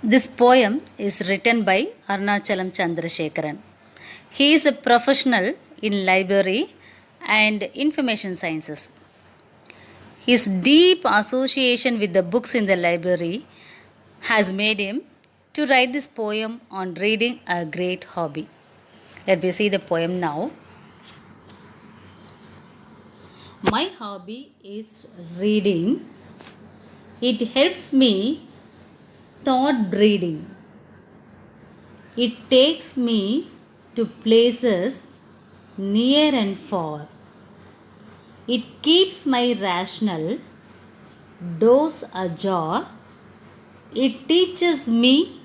This poem is written by Arunachalam Chandrasekharan. He is a professional in library and information sciences. His deep association with the books in the library has made him to write this poem on reading, a great hobby. Let me see the poem now. My hobby is reading. It helps me thought breeding. It takes me to places near and far. It keeps my rational doors ajar. It teaches me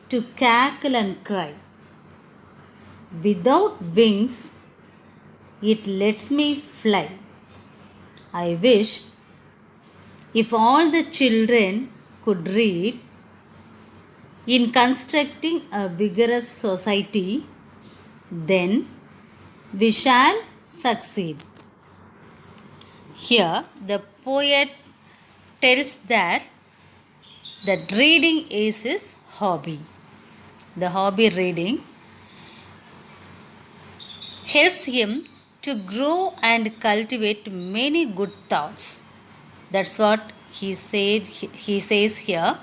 to cackle and cry. Without wings, it lets me fly. I wish if all the children could read, in constructing a vigorous society, then we shall succeed. Here, the poet tells that reading is his hobby. The hobby reading helps him to grow and cultivate many good thoughts. That's what he says here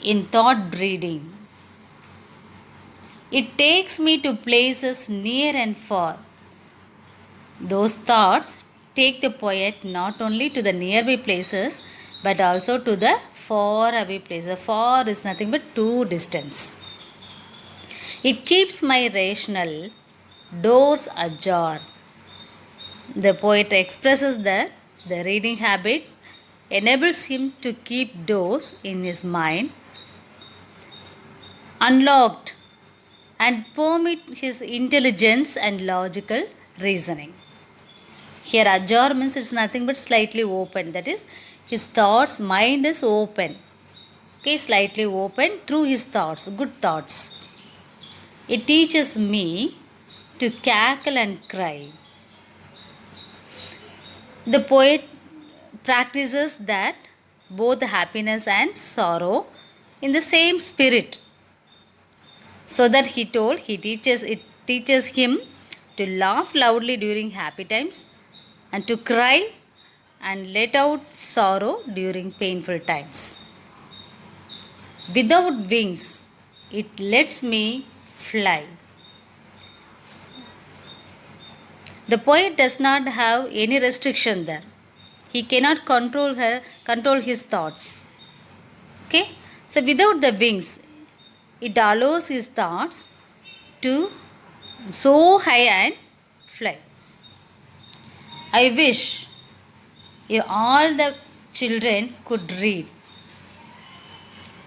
in thought breeding. It takes me to places near and far. Those thoughts take the poet not only to the nearby places but also to the far away places. Far is nothing but too distance. It keeps my rational doors ajar. The poet expresses that the reading habit enables him to keep doors in his mind unlocked and permit his intelligence and logical reasoning. Here ajar means it's nothing but slightly open. That is, his thoughts, mind is open. Okay, slightly open through his thoughts, good thoughts. It teaches me to cackle and cry. The poet practices that both happiness and sorrow in the same spirit. So that it teaches him to laugh loudly during happy times and to cry and let out sorrow during painful times. Without wings, it lets me fly. The poet does not have any restriction there. He cannot control his thoughts. Okay? So without the wings, it allows his thoughts to soar high and fly. I wish if all the children could read.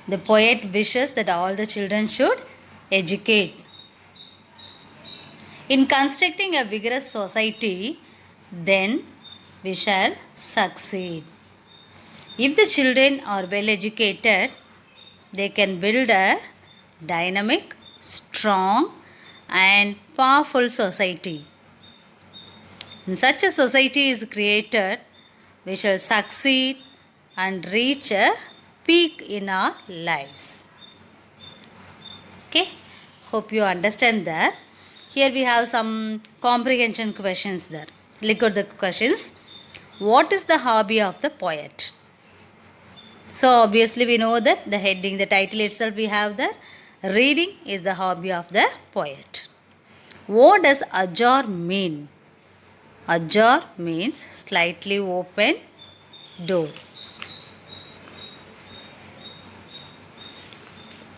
The poet wishes that all the children should educate. In constructing a vigorous society, then we shall succeed. If the children are well educated, they can build a dynamic, strong, and powerful society. When such a society is created, we shall succeed and reach a peak in our lives. Okay, hope you understand that. Here we have some comprehension questions there. Look at the questions. What is the hobby of the poet? So obviously we know that the heading, the title itself we have there. Reading is the hobby of the poet. What does ajar mean? Ajar means slightly open door.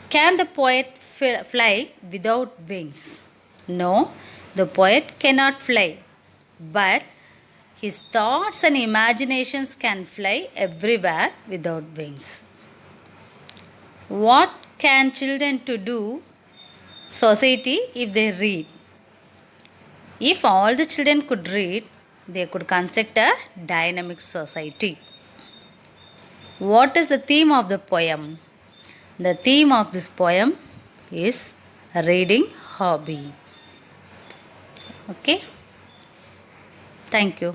Can the poet fly without wings? No, the poet cannot fly, but his thoughts and imaginations can fly everywhere without wings. What can children to do society if they read? If all the children could read, they could construct a dynamic society. What is the theme of the poem? The theme of this poem is reading hobby. Okay. Thank you.